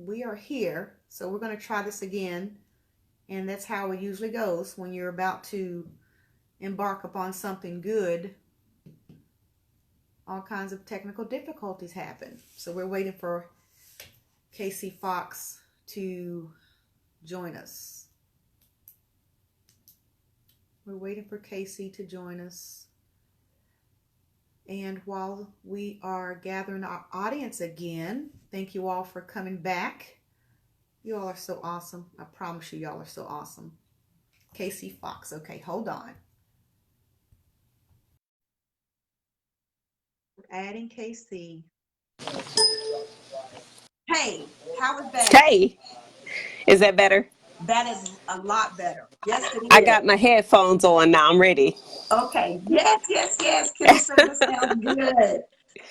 we are here. So we're going to try this again. And that's how it usually goes when you're about to embark upon something good. All kinds of technical difficulties happen. So we're waiting for Casey Foxx to join us. We're waiting for Casey to join us. And while we are gathering our audience again, thank you all for coming back. You all are so awesome. I promise you, y'all are so awesome. Casey Foxx. Okay, hold on. Adding Casey. Hey, how is that? Hey, is that better? That is a lot better. Yes, it I is. got my headphones on now. I'm ready. Okay. Yes. Kim said it sounds good.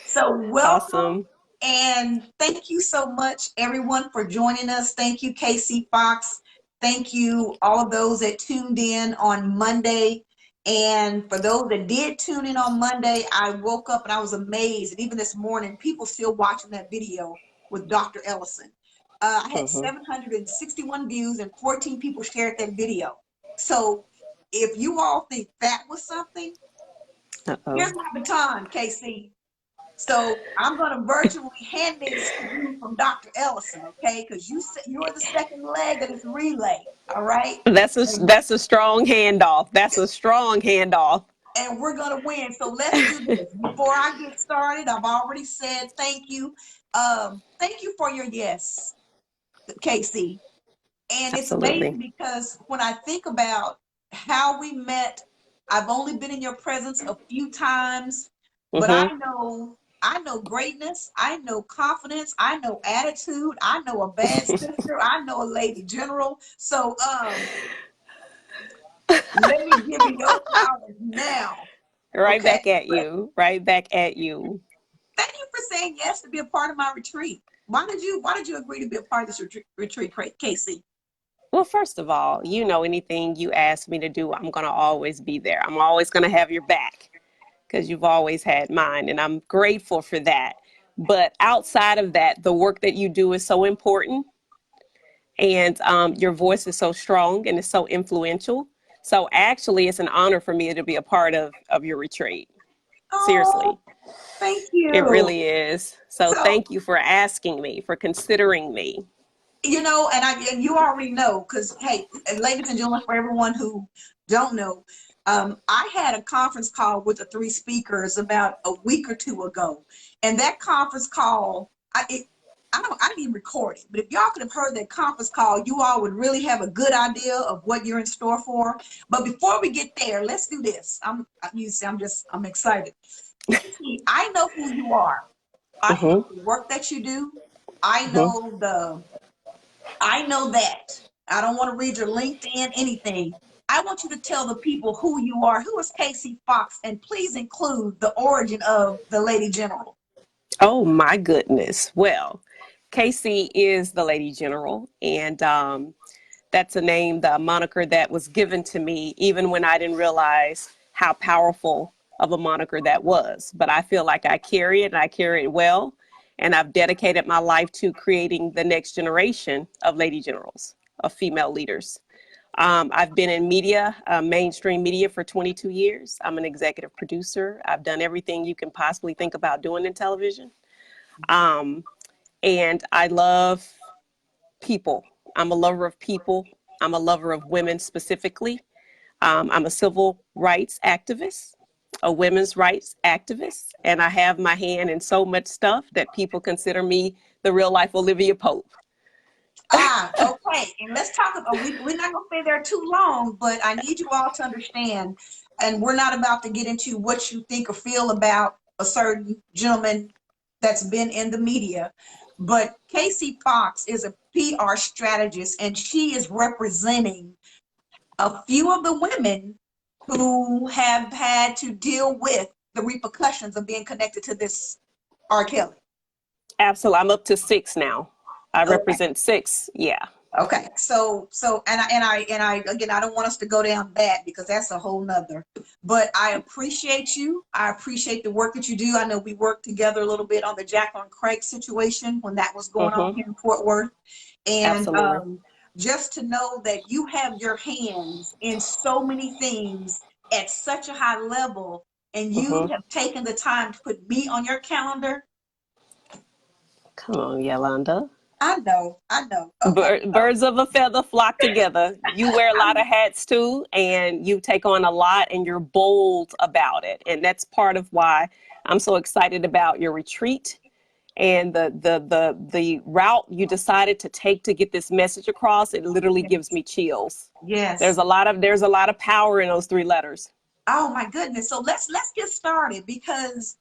So welcome. Awesome. And thank you so much, everyone, for joining us. Thank you, Casey Foxx. Thank you, all of those that tuned in on Monday. And for those that did tune in on Monday, I woke up and I was amazed. And even this morning, people still watching that video with Dr. Ellison. I had 761 views and 14 people shared that video. So if you all think that was something, here's my baton, Casey. So I'm going to virtually hand this to you from Dr. Ellison, okay? Because you're the second leg of this relay, all right? That's a strong handoff. That's a strong handoff. And we're going to win. So let's do this. Before I get started, I've already said thank you. Thank you for your yes, Casey. And it's Absolutely. amazing because when I think about how we met, I've only been in your presence a few times, but I know greatness, I know confidence, I know attitude, I know a bad sister, I know a lady general. So let me give you your flowers now. Right Okay. back at you. Right back at you. Thank you for saying yes to be a part of my retreat. Why did you agree to be a part of this retreat, Casey? Well, first of all, anything you ask me to do, I'm going to always be there. I'm always going to have your back because you've always had mine, and I'm grateful for that. But outside of that, the work that you do is so important, and your voice is so strong and it's so influential. So actually, it's an honor for me to be a part of your retreat. Seriously, Oh, thank it you. really is. So So, thank you for asking me, for considering me. and you already know, because hey, and ladies and gentlemen, for everyone who don't know, I had a conference call with the three speakers about a week or two ago, and that conference call, I didn't even record it, but if y'all could have heard that conference call, you all would really have a good idea of what you're in store for. But before we get there, let's do this. I'm excited. Casey, I know who you are. I know the work that you do. I know I know that. I don't want to read your LinkedIn, anything. I want you to tell the people who you are. Who is Casey Foxx? And please include the origin of the Lady General. Oh my goodness. Well, Casey is the Lady General, and that's a name, the moniker that was given to me even when I didn't realize how powerful of a moniker that was. But I feel like I carry it, and I carry it well, and I've dedicated my life to creating the next generation of Lady Generals, of female leaders. I've been in media, mainstream media, for 22 years. I'm an executive producer. I've done everything you can possibly think about doing in television. And I love people. I'm a lover of people. I'm a lover of women specifically. I'm a civil rights activist, a women's rights activist, and I have my hand in so much stuff that people consider me the real life Olivia Pope. Okay. And let's talk about, we're not going to stay there too long, but I need you all to understand, and we're not about to get into what you think or feel about a certain gentleman that's been in the media, but Casey Foxx is a PR strategist, and she is representing a few of the women who have had to deal with the repercussions of being connected to this R. Kelly. Absolutely. I'm up to 6 now. I Okay. represent 6. Yeah. Okay, so again, I don't want us to go down that because that's a whole nother. But I appreciate you. I appreciate the work that you do. I know we worked together a little bit on the Jacqueline Craig situation when that was going on Mm-hmm. here in Fort Worth, and Absolutely. just to know that you have your hands in so many things at such a high level, and you Mm-hmm. have taken the time to put me on your calendar. Come on, Yolanda. I know, I know. Okay, so Birds of a feather flock together. You wear a lot of hats too, and you take on a lot, and you're bold about it. And that's part of why I'm so excited about your retreat and the route you decided to take to get this message across. It literally gives yes, me chills. yes. There's a lot of power in those three letters. Oh my goodness. So let's get started because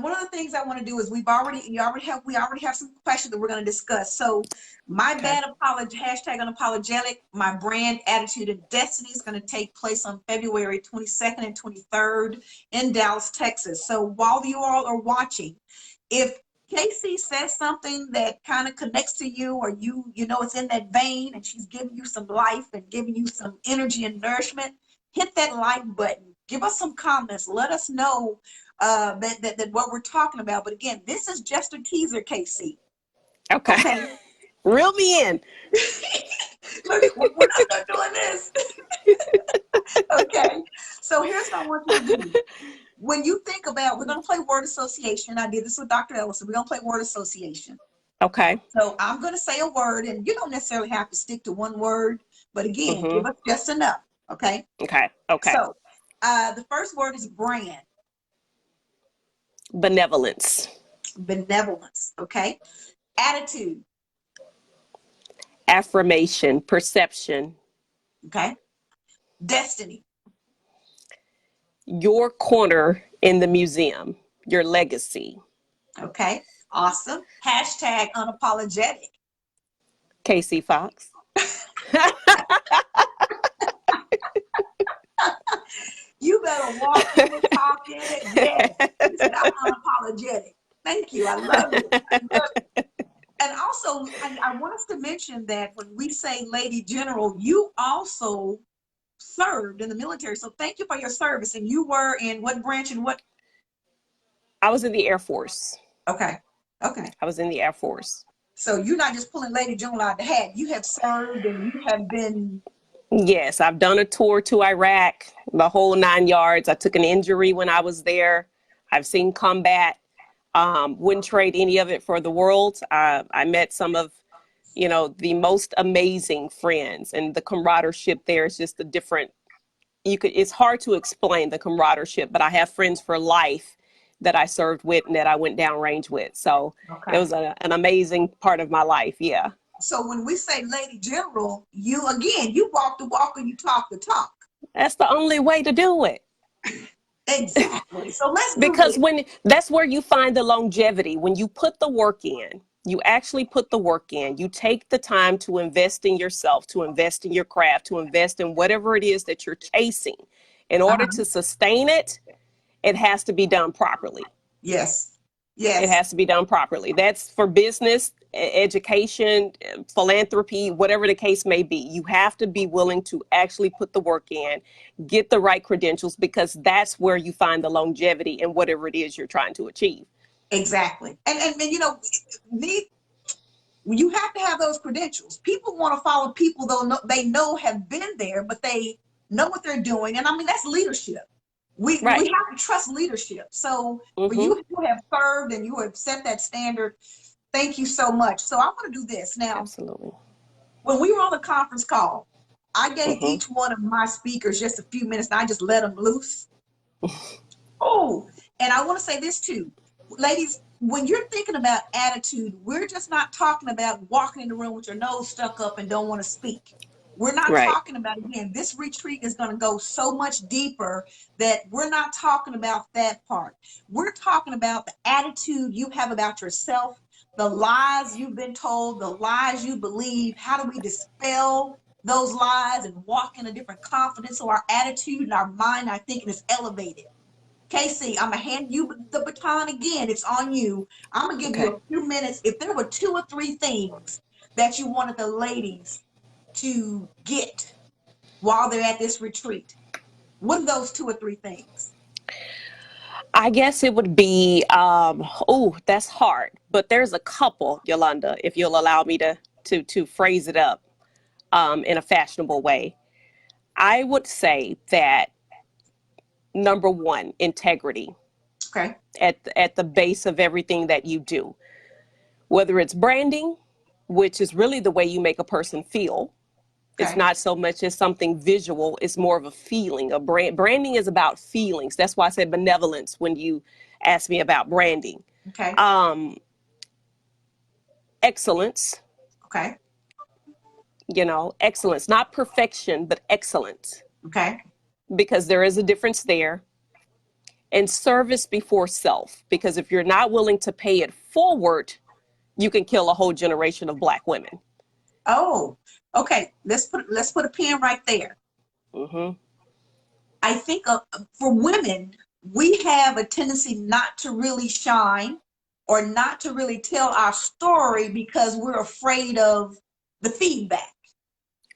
one of the things I want to do is we already have some questions that we're going to discuss. So my Okay. bad apology hashtag unapologetic, my brand attitude and destiny is going to take place on February 22nd and 23rd in Dallas, Texas. So while you all are watching, if Casey says something that kind of connects to you or you know it's in that vein and she's giving you some life and giving you some energy and nourishment, hit that like button. Give us some comments. Let us know that what we're talking about. But again, this is just a teaser, Casey. Okay. Okay. Reel me in. Look, we're not done doing this. Okay. So here's what I want you to do. When you think about, we're going to play word association. I did this with Dr. Ellison. We're going to play word association. Okay. So I'm going to say a word, and you don't necessarily have to stick to one word, but again, give Mm-hmm. us just enough. Okay. Okay. Okay. So the first word is brand, Benevolence. benevolence. Okay. Attitude. Affirmation. Perception. Okay. Destiny. Your corner in the museum. Your legacy. Okay. Awesome. Hashtag unapologetic. Casey Foxx. You better walk it, talk it. Yes. You said, I'm unapologetic. Thank you. I love it. I love it. And also, I want us to mention that when we say Lady General, you also served in the military. So thank you for your service. And you were in what branch and what? I was in the Air Force. Okay. Okay. I was in the Air Force. So you're not just pulling Lady General out the hat. You have served and you have been. Yes, I've done a tour to Iraq, the whole 9 yards. I took an injury when I was there. I've seen combat. Wouldn't trade any of it for the world. I met some of, the most amazing friends, and the camaraderie there is just a different. It's hard to explain the camaraderie, but I have friends for life that I served with and that I went downrange with. So it Okay. was an amazing part of my life. Yeah. So when we say Lady General, you walk the walk and you talk the talk. That's the only way to do it. Exactly. So let's do Because this. when that's where you find the longevity, when you put the work in, you actually put the work in, you take the time to invest in yourself, to invest in your craft, to invest in whatever it is that you're chasing. In order Uh-huh. to sustain it, it has to be done properly. Yes. It Yes. has to be done properly. That's for business, education, philanthropy, whatever the case may be. You have to be willing to actually put the work in, get the right credentials, because that's where you find the longevity in whatever it is you're trying to achieve. Exactly. And need you have to have those credentials. People want to follow people though they know have been there, but they know what they're doing. And I mean that's leadership. We Right. have to trust leadership. So for Mm-hmm. you who have served and you have set that standard, thank you so much. So I want to do this now. Absolutely. When we were on the conference call, I gave Mm-hmm. each one of my speakers just a few minutes and I just let them loose. Oh, and I want to say this too, ladies, when you're thinking about attitude, we're just not talking about walking in the room with your nose stuck up and don't want to speak. We're not Right. talking about, again, this retreat is going to go so much deeper that we're not talking about that part. We're talking about the attitude you have about yourself, the lies you've been told, the lies you believe. How do we dispel those lies and walk in a different confidence so our attitude and our mind, our thinking is elevated? Casey, I'm gonna hand you the baton again. It's on you. I'm gonna give you Okay. a few minutes. If there were two or three things that you wanted the ladies to get while they're at this retreat? What are those 2 or 3 things? I guess it would be, oh, that's hard, but there's a couple, Yolanda, if you'll allow me to phrase it up in a fashionable way. I would say that number one, integrity Okay. at the base of everything that you do, whether it's branding, which is really the way you make a person feel. It's Okay. not so much as something visual, it's more of a feeling. Branding is about feelings. That's why I said benevolence when you asked me about branding. Okay. Um, Excellence, Okay. excellence, not perfection, but excellence, Okay. because there is a difference there. And service before self, because if you're not willing to pay it forward, you can kill a whole generation of Black women. Oh, okay. Let's put a pin right there. Hmm. I think for women, we have a tendency not to really shine or not to really tell our story because we're afraid of the feedback.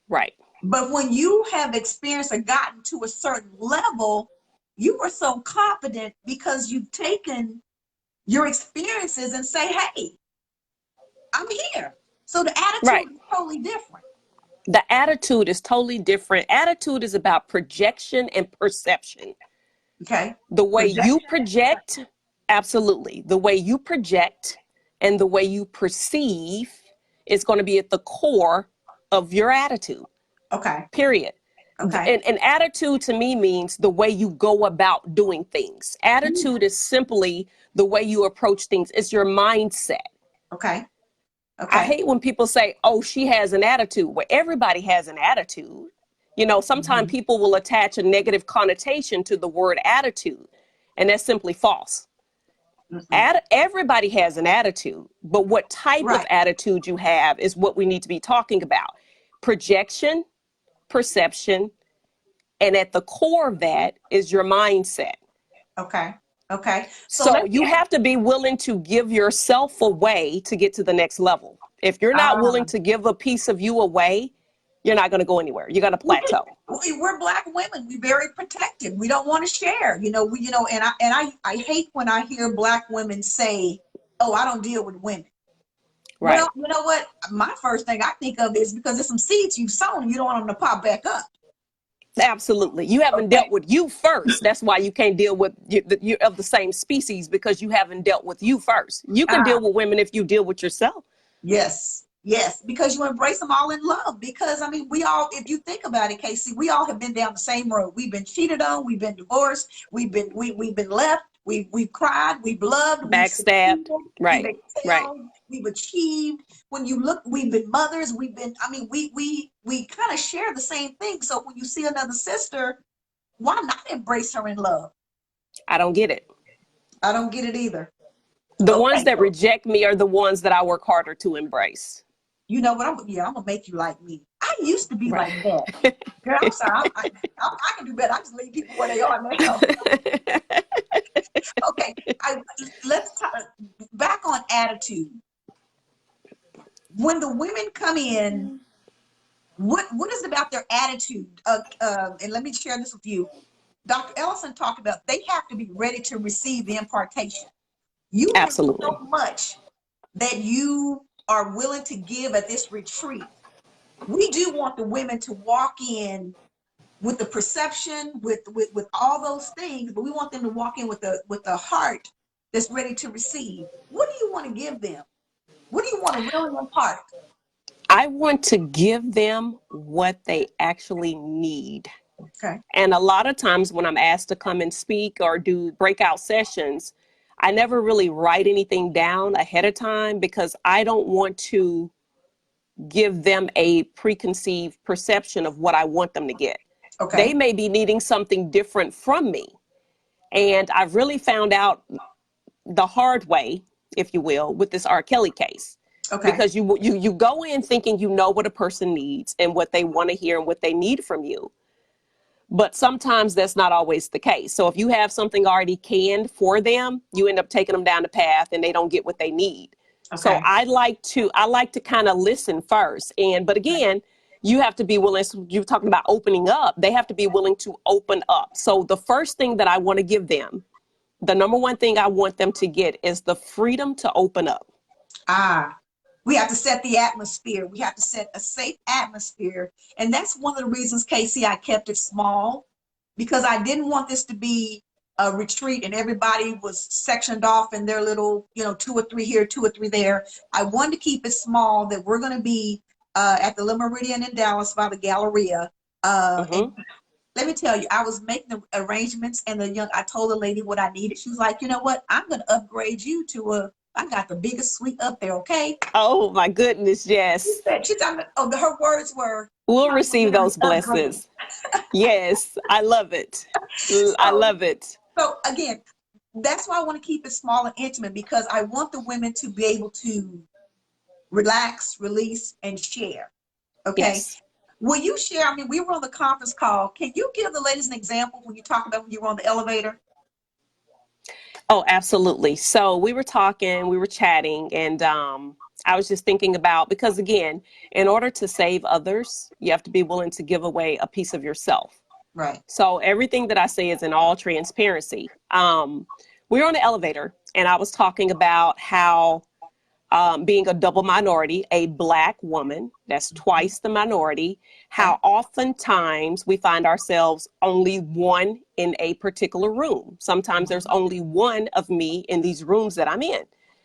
Right. But when you have experienced or gotten to a certain level, you are so confident because you've taken your experiences and say, hey, I'm here. So the Right. attitude is totally different. The attitude is totally different. Attitude is about projection and perception. Okay. The way you Projection. project, absolutely. The way you project and the way you perceive is going to be at the core of your attitude, Okay. period. Okay. And attitude to me means the way you go about doing things. Attitude is simply the way you approach things. It's your mindset. Okay. I Okay. hate when people say, oh, she has an attitude. Well, everybody has an attitude. Sometimes Mhm. people will attach a negative connotation to the word attitude, and that's simply false. Mm-mm. Everybody has an attitude, but what type of Right. attitude you have is what we need to be talking about. Projection, perception, and at the core of that is your mindset. Okay. Okay. So So let me you have to be willing to give yourself away to get to the next level. If you're not willing to give a piece of you away, you're not going to go anywhere. You're going to plateau. we're Black women. We're very protective. We don't want to share. And I hate when I hear Black women say, "Oh, I don't deal with women." Right. Well, you know what? My first thing I think of is because there's some seeds you've sown, you don't want them to pop back up. Absolutely. You haven't dealt Okay. with you first. That's why you can't deal with you of the same species, because you haven't dealt with you first. You can Ah, deal with women if you deal with yourself. yes. Yes, because you embrace them all in love. Because I mean, we all, if you think about it, Casey, we all have been down the same road. We've been cheated on, we've been divorced, we've been left, we've cried, we've loved, we've succeeded, Backstabbed. we've Right. Right. excelled, we've achieved. When you look, we've been mothers, we've been, I mean, we kind of share the same thing. So when you see another sister, why not embrace her in love? I don't get it. I don't get it either. The ones Okay, that so reject me are the ones that I work harder to embrace. you know what? I'm gonna make you like me. I used to be Right. like that. Girl, I'm sorry. I can do better. I just leave people where they are now. Okay, let's talk back on attitude. When the women come in, what is it about their attitude? And let me share this with you. Dr. Ellison talked about they have to be ready to receive the impartation. You have Absolutely. so much that you are willing to give at this retreat. We do want the women to walk in with the perception, with all those things, but we want them to walk in with the heart that's ready to receive. What do you want to give them? What do you want to really impart? I want to give them what they actually need. Okay. And a lot of times when I'm asked to come and speak or do breakout sessions, I never really write anything down ahead of time because I don't want to give them a preconceived perception of what I want them to get. They Okay. may be needing something different from me. And I've really found out the hard way, if you will, with this R. Kelly case. Okay. Because you go in thinking you know what a person needs and what they want to hear and what they need from you. But sometimes that's not always the case. So if you have something already canned for them, you end up taking them down the path and they don't get what they need. So Okay. I like to kind of listen first. But again, you have to be willing, so you're talking about opening up. They have to be willing to open up. So the first thing that I want to give them, the number one thing I want them to get is the freedom to open up. Ah, we have to set the atmosphere. We have to set a safe atmosphere. And that's one of the reasons, Casey, I kept it small, because I didn't want this to be a retreat and everybody was sectioned off in their little, 2 or 3 here, 2 or 3 there. I wanted to keep it small, that we're going to be at the Le Meridian in Dallas by the Galleria. And Mm-hmm. let me tell you, I was making the arrangements, and I told the lady what I needed. She was like, you know what? I'm going to upgrade you to I got the biggest suite up there, okay? Oh my goodness, yes. Her words were, We'll "Honey, we're receive gonna those upgrade." blessings. Yes, I love it. I So, love it. so again, that's why I want to keep it small and intimate, because I want the women to be able to relax, release, and share. Okay. Yes. Will you share? I mean, we were on the conference call. Can you give the ladies an example when you talk about when you were on the elevator? Oh, absolutely. So we were talking, we were chatting, and I was just thinking about, because again, in order to save others, you have to be willing to give away a piece of yourself. Right. So everything that I say is in all transparency. We were on the elevator, and I was talking about how being a double minority, a Black woman, that's twice the minority, Okay. how oftentimes we find ourselves only one in a particular room. Sometimes there's only one of me in these rooms that I'm in.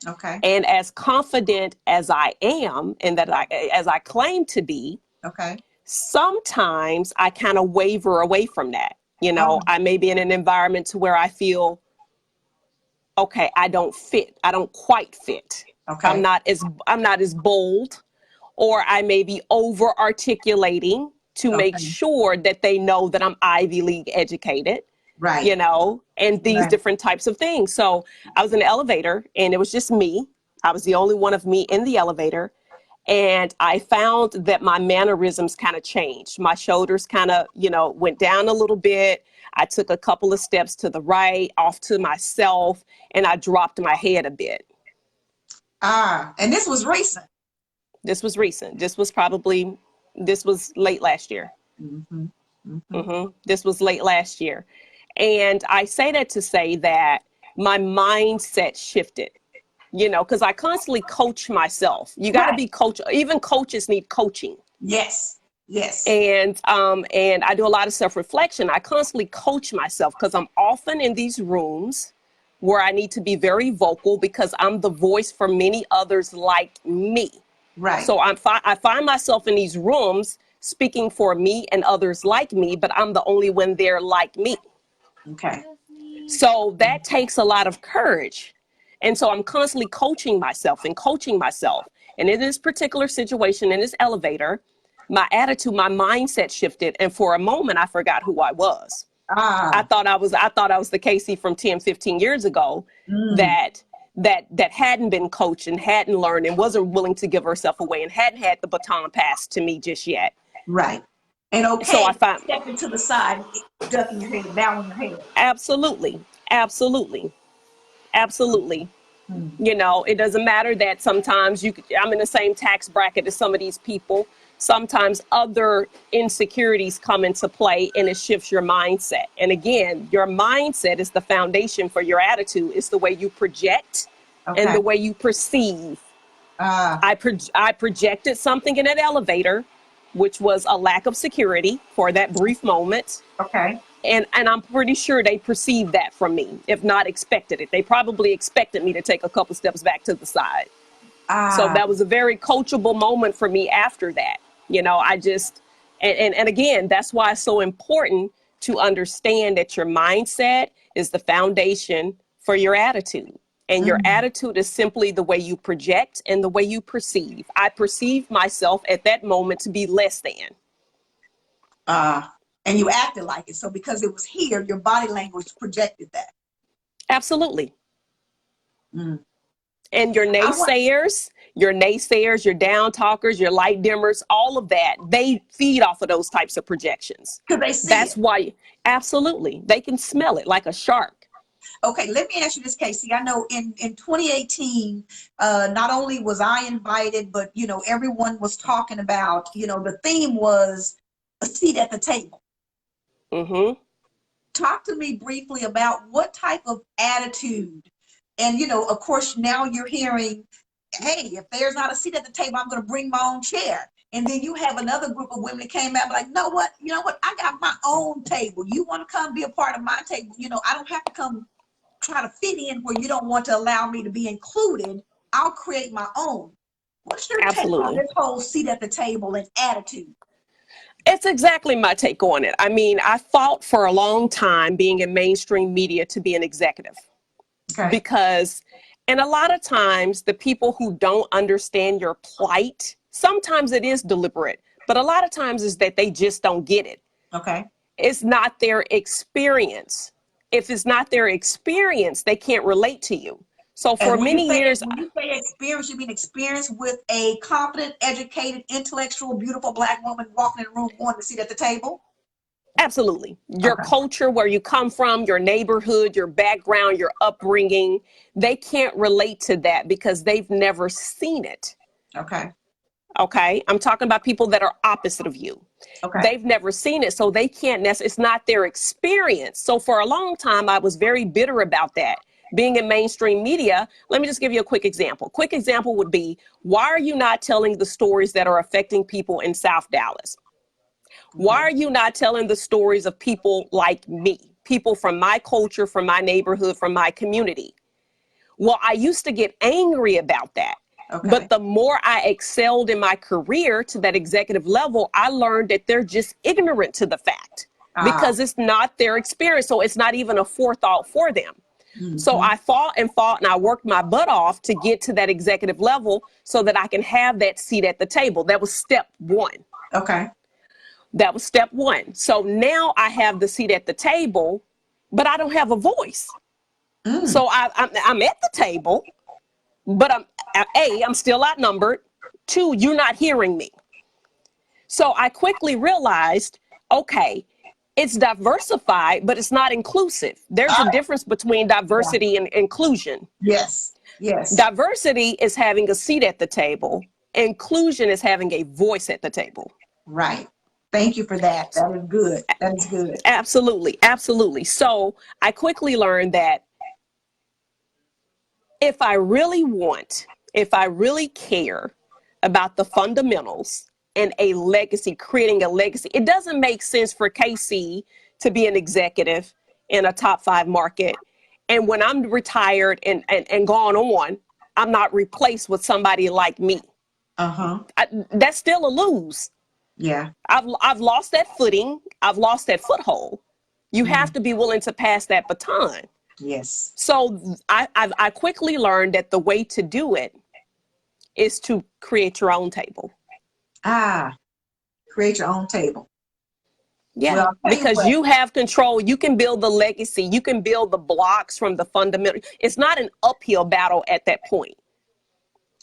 Okay. And as confident as I am, and as I claim to be, Okay. sometimes I kind of waver away from that. Oh, I may be in an environment to where I feel, okay, I don't fit. I don't quite fit. okay. I'm not as bold, or I may be over articulating to make Okay. sure that they know that I'm Ivy League educated, Right. and these Right. different types of things. So I was in the elevator, and it was just me. I was the only one of me in the elevator. And I found that my mannerisms kind of changed. My shoulders kind of, went down a little bit. I took a couple of steps to the right, off to myself, and I dropped my head a bit. Ah, and this was recent. This was recent. This was late last year. Mm-hmm. Mm-hmm. This was late last year. And I say that to say that my mindset shifted, because I constantly coach myself. You got to Right. be coach. Even coaches need coaching. Yes. Yes. And I do a lot of self-reflection. I constantly coach myself because I'm often in these rooms where I need to be very vocal because I'm the voice for many others like me. Right. So I find myself in these rooms speaking for me and others like me, but I'm the only one there like me. Okay. So that takes a lot of courage. And so I'm constantly coaching myself and coaching myself. And in this particular situation, in this elevator, my attitude, my mindset shifted. And for a moment, I forgot who I was. Ah. I thought I was the Casey from 10, 15 years ago Mm. that hadn't been coached and hadn't learned and wasn't willing to give herself away and hadn't had the baton passed to me just yet. Right. And So I okay, find stepping to the side, ducking your head, bowing your head. absolutely, absolutely, absolutely. Mm. It doesn't matter that sometimes I'm in the same tax bracket as some of these people. Sometimes other insecurities come into play and it shifts your mindset. And again, your mindset is the foundation for your attitude. It's the way you project and Okay. the way you perceive. Ah. I projected something in an elevator, which was a lack of security for that brief moment. Okay. And I'm pretty sure they perceived that from me, if not expected it. They probably expected me to take a couple steps back to the side. So Ah. that was a very coachable moment for me after that. I just, and again, that's why it's so important to understand that your mindset is the foundation for your attitude. And your Mm. attitude is simply the way you project and the way you perceive. I perceived myself at that moment to be less than. And you acted like it. So because it was here, your body language projected that. Absolutely. Mm. And your I want. naysayers, your down talkers, your light dimmers, all of that, they feed off of those types of projections. Because they see That's it. why, absolutely, they can smell it like a shark. Okay, let me ask you this, Casey. I know in 2018, not only was I invited, but everyone was talking about, the theme was a seat at the table. Mm-hmm. Talk to me briefly about what type of attitude, and of course, now you're hearing, hey, if there's not a seat at the table, I'm going to bring my own chair. And then you have another group of women that came out like, you know what, I got my own table. You want to come be a part of my table? I don't have to come try to fit in where you don't want to allow me to be included. I'll create my own. What's your take on Absolutely. this whole seat at the table and attitude? It's exactly my take on it. I mean, I fought for a long time being in mainstream media to be an executive Okay. because, and a lot of times the people who don't understand your plight, sometimes it is deliberate, but a lot of times is that they just don't get it. Okay. It's not their experience. If it's not their experience, they can't relate to you. So for And when you many say years, experience, you mean experience with a confident, educated, intellectual, beautiful Black woman walking in the room, wanting to sit at the table? absolutely. Your Okay. culture, where you come from, your neighborhood, your background, your upbringing, they can't relate to that because they've never seen it. Okay. Okay. I'm talking about people that are opposite of you. Okay. They've never seen it, so they can't, it's not their experience. So for a long time, I was very bitter about that. Being in mainstream media, let me just give you a quick example. Quick example would be, why are you not telling the stories that are affecting people in South Dallas? Why Okay. are you not telling the stories of people like me, people from my culture, from my neighborhood, from my community? Well, I used to get angry about that. Okay. But the more I excelled in my career to that executive level, I learned that they're just ignorant to the fact Ah. because it's not their experience. So it's not even a forethought for them. So Mm-hmm. I fought and fought and I worked my butt off to get to that executive level so that I can have that seat at the table. That was step one. Okay. That was step one. So now I have the seat at the table, but I don't have a voice. Mm. So I'm at the table, but I'm still outnumbered. Two, you're not hearing me. So I quickly realized, okay, it's diversified, but it's not inclusive. There's a Ah, difference between yeah. diversity and inclusion. Yes. Yes. Diversity is having a seat at the table. Inclusion is having a voice at the table. Right. Thank you for that. That is good. That is good. Absolutely, absolutely. So I quickly learned that if I really want, if I really care about the fundamentals and a legacy, creating a legacy, it doesn't make sense for KC to be an executive in a top 5 market. And when I'm retired and gone on, I'm not replaced with somebody like me. Uh-huh. That's still a lose. Yeah. I've lost that footing. I've lost that foothold. You have Mm. to be willing to pass that baton. Yes. So I quickly learned that the way to do it is to create your own table. Ah, create your own table. Well, Yeah, I'll tell you because what. you have control. You can build the legacy. You can build the blocks from the fundamental. It's not an uphill battle at that point.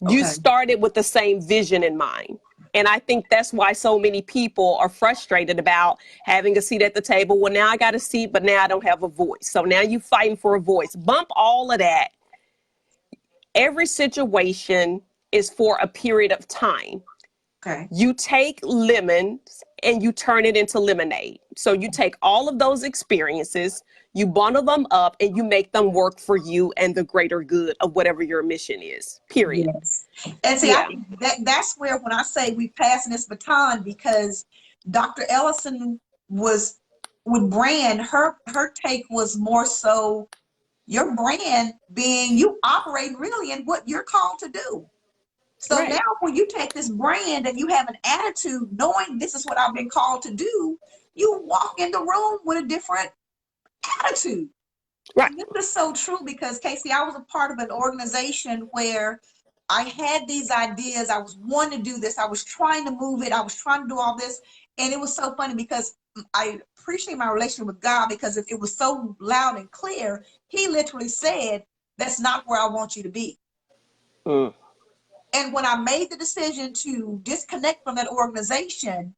You Okay. started with the same vision in mind. And I think that's why so many people are frustrated about having a seat at the table. Well, now I got a seat, but now I don't have a voice. So now you're fighting for a voice. Bump all of that. Every situation is for a period of time. Okay. You take lemons and you turn it into lemonade. So you take all of those experiences, you bundle them up, and you make them work for you and the greater good of whatever your mission is, period. Yes. And see, I Yeah, think that's where when I say we passing this baton, because Dr. Ellison was with brand, her take was more so your brand being you operating really in what you're called to do. So now right, when you take this brand and you have an attitude, knowing this is what I've been called to do, you walk in the room with a different attitude. right. And this is so true because Casey, I was a part of an organization where I had these ideas. I was wanting to do this. I was trying to move it. I was trying to do all this. And it was so funny because I appreciate my relationship with God because if it was so loud and clear, he literally said, that's not where I want you to be. Mm. And when I made the decision to disconnect from that organization,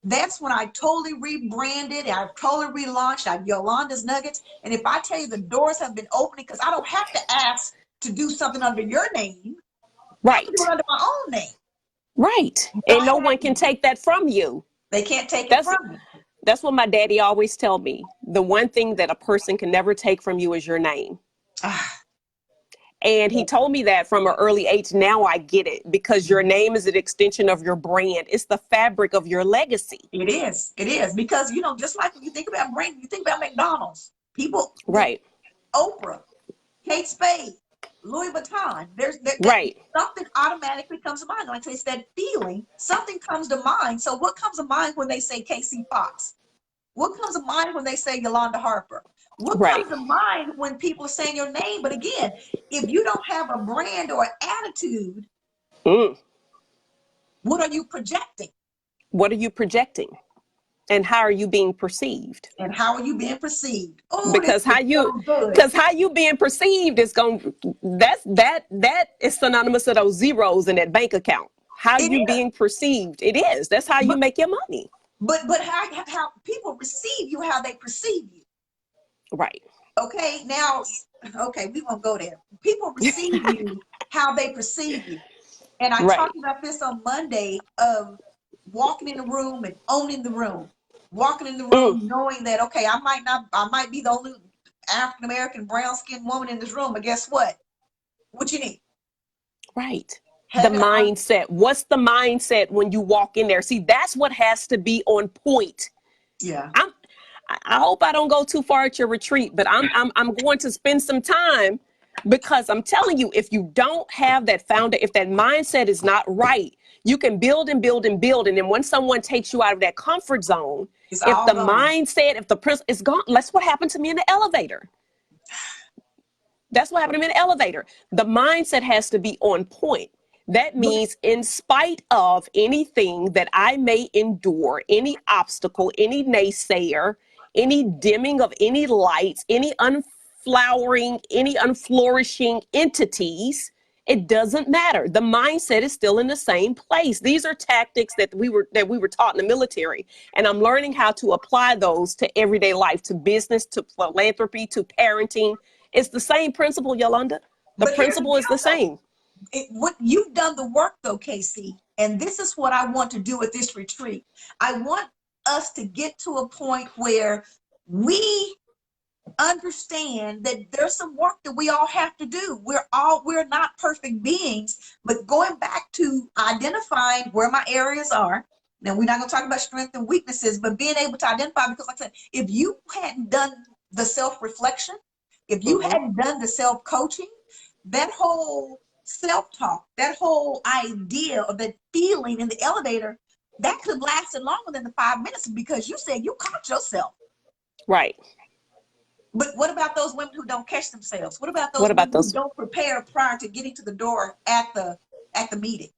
That's when I totally rebranded. I've totally relaunched. I've Yolanda's Nuggets. And if I tell you the doors have been opening, because I don't have to ask to do something under your name. I can do it Right. under my own name. Right. And Not no one can having, take that from you. they can't take it That's from me. that's what my daddy always tell me. The one thing that a person can never take from you is your name. Ah, And he told me that from an early age. Now I get it, because your name is an extension of your brand. It's the fabric of your legacy. it is. It is. Because, just like when you think about brand, you think about McDonald's. People, Right. Oprah, Kate Spade, Louis Vuitton. That Right. something automatically comes to mind. Like I say, it's that feeling. Something comes to mind. So what comes to mind when they say Casey Foxx? What comes to mind when they say Yolanda Harper? What Right. comes to mind when people are saying your name? But again, if you don't have a brand or an attitude, Mm. what are you projecting? What are you projecting? And how are you being perceived? And how are you being perceived? Oh, this Because is so good. how you being perceived is going, that is synonymous to those zeros in that bank account. How It you is. being perceived, it is. That's how you But make your money. but how people receive you, how they perceive you. Right. Okay, now, okay, we won't go there. People receive you how they perceive you. And I Right. talked about this on Monday of walking in the room and owning the room. Walking in the Mm. room knowing that, okay, I might be the only African American brown skinned woman in this room, but guess what? What you need? Right. The Having mindset. What's the mindset when you walk in there? See, that's what has to be on point. yeah. I'm I hope I don't go too far at your retreat, but I'm going to spend some time, because I'm telling you, if you don't have that founder, if that mindset is not right, you can build and build and build. And then when someone takes you out of that comfort zone, It's if all the gone. mindset, if the principle is gone, that's what happened to me in the elevator. That's what happened to me in the elevator. The mindset has to be on point. That But means, in spite of anything that I may endure, any obstacle, any naysayer, any dimming of any lights, any unflowering, any unflourishing entities, it doesn't matter. The mindset is still in the same place. These are tactics that we were taught in the military, and I'm learning how to apply those to everyday life, to business, to philanthropy, to parenting. It's the same principle, Yolanda. The but here's the principle is deal the though. same. What you've done the work though, Casey, and this is what I want to do at this retreat. I want us to get to a point where we understand that there's some work that we all have to do. We're not perfect beings, but going back to identifying where my areas are. Now we're not going to talk about strengths and weaknesses, but being able to identify, because like I said, if you hadn't done the self-reflection, if you Mm-hmm. hadn't done the self-coaching, that whole self-talk, that whole idea of that feeling in the elevator, that could have lasted longer than the 5 minutes, because you said you caught yourself. Right. But what about those women who don't catch themselves? What about What those about women who those? don't prepare prior to getting to the door at the meeting?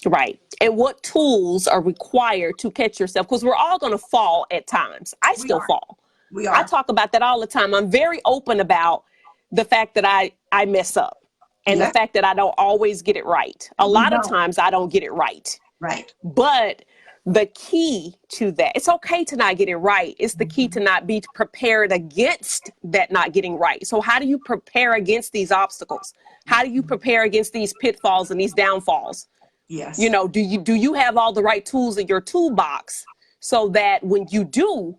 Right. And what tools are required to catch yourself? Because we're all going to fall at times. I We still are. fall. We I are. talk about that all the time. I'm very open about the fact that I mess up, and the Yeah. fact that I don't always get it right. A We lot of don't. times I don't get it right. Right. But the key to that, it's okay to not get it right. It's the key to not be prepared against that not getting right. So how do you prepare against these obstacles? How do you prepare against these pitfalls and these downfalls? Yes. Do you have all the right tools in your toolbox, so that when you do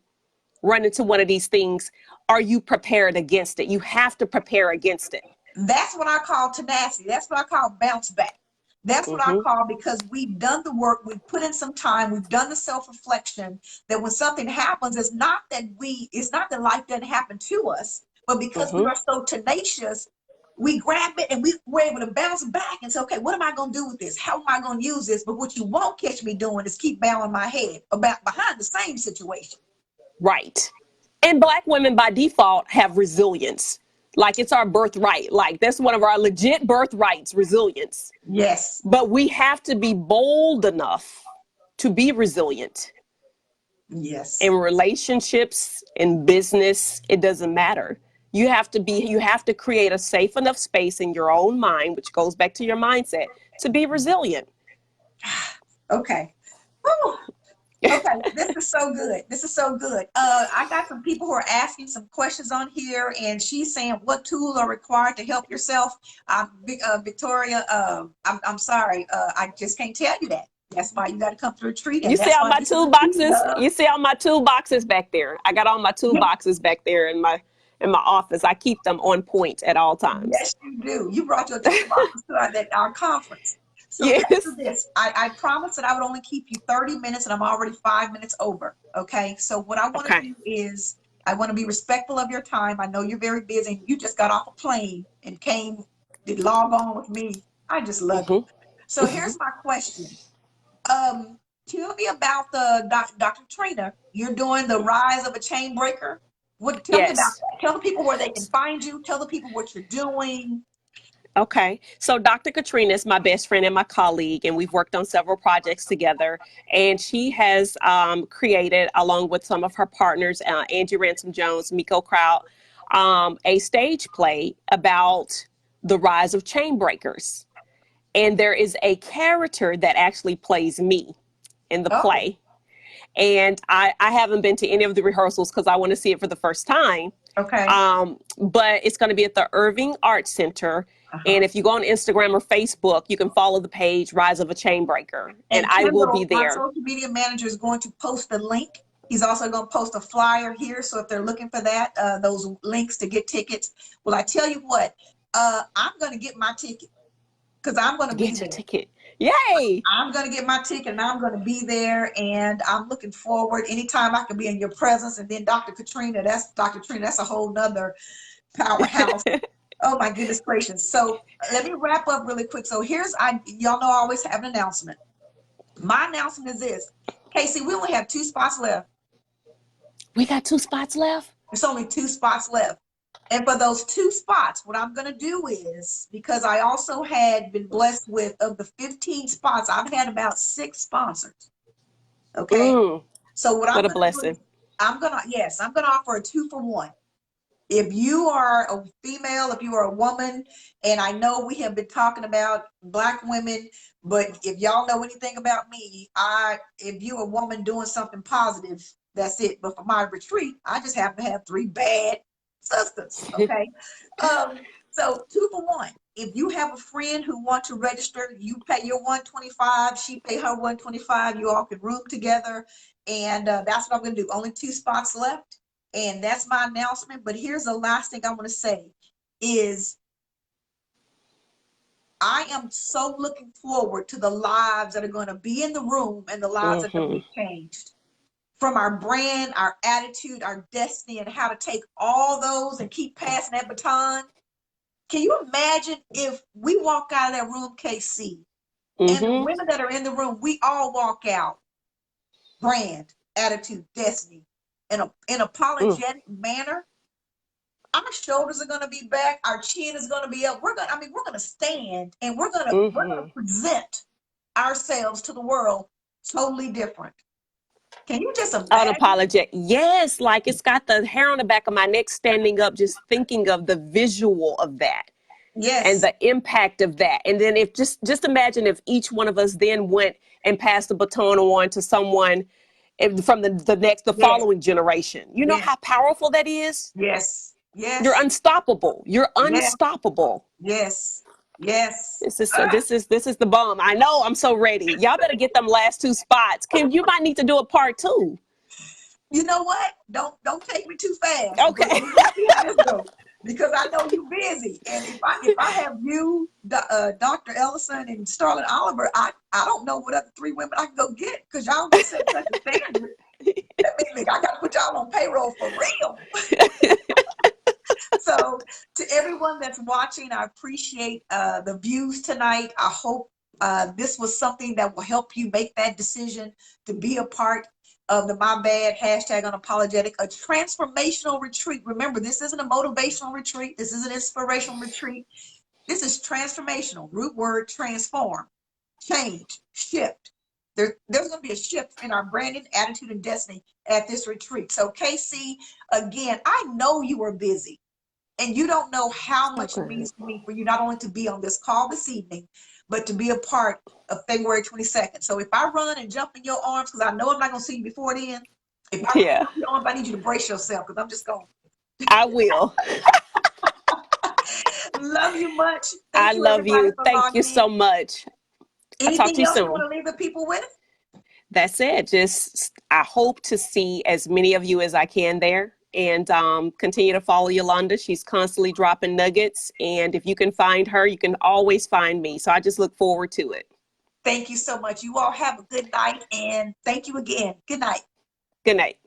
run into one of these things, are you prepared against it? You have to prepare against it. That's what I call tenacity. That's what I call bounce back. That's what I Mm-hmm. call, because we've done the work, we've put in some time, we've done the self-reflection, that when something happens, it's not that life doesn't happen to us, but because we Mm-hmm. are so tenacious, we grab it and we're able to bounce back and say, okay, what am I going to do with this? How am I going to use this? But what you won't catch me doing is keep bowing my head about behind the same situation. Right. And Black women by default have resilience. Like, it's our birthright. Like, that's one of our legit birthrights, resilience. Yes. But we have to be bold enough to be resilient. In Yes. relationships, in business, it doesn't matter. You have to create a safe enough space in your own mind, which goes back to your mindset, to be resilient. Okay. Whew. Okay, this is so good. This is so good. I got some people who are asking some questions on here, and she's saying what tools are required to help yourself. Victoria, I'm sorry, I just can't tell you that. That's why you got to come to retreat, You and see that's all why my this is retreat, toolboxes? love. You see all my toolboxes back there? I got all my Yes, toolboxes back there in my office. I keep them on point at all times. yes, you do. You brought your toolbox to our conference. So let's do Yes. this. I promised that I would only keep you 30 minutes, and I'm already 5 minutes over. Okay. So what I want to Okay. do is I want to be respectful of your time. I know you're very busy. And you just got off a plane and did log on with me. I just love you. Hmm. So here's my question. Um, Tell me about the Dr. Trina. You're doing the rise of a chain breaker. Tell me about Yes. that. Tell the people where they can find you. Tell the people what you're doing. Okay. So Dr. Katrina is my best friend and my colleague, and we've worked on several projects together. And she has created, along with some of her partners, Angie Ransom Jones, Miko Kraut, a stage play about the rise of chain breakers. And there is a character that actually plays me in the Oh, play. And I haven't been to any of the rehearsals because I want to see it for the first time. okay. But it's going to be at the Irving Arts Center. Uh-huh. And if you go on Instagram or Facebook, you can follow the page Rise of a Chainbreaker, and And I will be Kendall, my there. social media manager, is going to post a link. He's also going to post a flyer here. So if they're looking for that, those links to get tickets. Well, I tell you what, I'm going to get my ticket because I'm going to be Get your there. ticket. Yay! I'm going to get my ticket and I'm going to be there. And I'm looking forward anytime I can be in your presence. And then Dr. Trina, that's a whole nother powerhouse. Oh my goodness gracious. So let me wrap up really quick. So y'all know I always have an announcement. My announcement is this. Casey, we only have 2 spots left. We got 2 spots left. There's only 2 spots left. And for those 2 spots, what I'm going to do is, because I also had been blessed with, of the 15 spots, I've had about 6 sponsors. Okay. Mm, So what I'm what a going to do blessing. is, I'm going to offer a 2-for-1. If you are a female, if you are a woman, and I know we have been talking about Black women, but if y'all know anything about me, if you're a woman doing something positive, that's it. But for my retreat, I just happen to have 3 bad sisters. Okay. So 2-for-1. If you have a friend who wants to register, you pay your 125, she pay her 125, you all can room together. And that's what I'm going to do. Only 2 spots left. And that's my announcement. But here's the last thing I want to say is I am so looking forward to the lives that are going to be in the room and the lives that are going to Hmm. be changed from our brand, our attitude, our destiny, and how to take all those and keep passing that baton. Can you imagine if we walk out of that room, KC, and the Hmm. women that are in the room, we all walk out brand, attitude, destiny in an Mm. apologetic manner? Our shoulders are going to be back. Our chin is going to be up. We're going to stand and we're going Hmm. to present ourselves to the world totally different. Can you just imagine? Unapologetic. Yes, like it's got the hair on the back of my neck standing up, just thinking of the visual of that and Yes, the impact of that. And then if just imagine if each one of us then went and passed the baton on to someone from the yes, following generation. You know yes, how powerful that is? yes, You're yes, unstoppable. You're yes, unstoppable. yes, yes. This is the bomb. I know. I'm so ready. Y'all better get them last 2 spots. You might need to do a part 2. You know what? Don't take me too fast. Okay. Let's see how this goes. Because I know you're busy, and if I have you, Dr. Ellison, and Starlet Oliver, I don't know what other 3 women I can go get because y'all just set such a standard. That means I got to put y'all on payroll for real. So to everyone that's watching, I appreciate the views tonight. I hope this was something that will help you make that decision to be a part of the My Bad #Unapologetic, a transformational retreat. Remember, this isn't a motivational retreat. This is an inspirational retreat. This is transformational. Root word transform, change, shift. There's going to be a shift in our branding, attitude, and destiny at this retreat. So, KC, again, I know you are busy. And you don't know how So much it good. means to me for you not only to be on this call this evening, but to be a part of February 22nd. So if I run and jump in your arms, because I know I'm not going to see you before then, if I run and Yeah, jump in your arms, I need you to brace yourself because I'm just going I will. to love you much. I Thank you, love everybody, you. for Thank you logging in. so much. I'll talk to Anything you else you want soon. to leave the people with? That's it. Just, I hope to see as many of you as I can there, and continue to follow Yolanda. She's constantly dropping nuggets. And if you can find her, you can always find me. So I just look forward to it. Thank you so much. You all have a good night, and thank you again. Good night. Good night.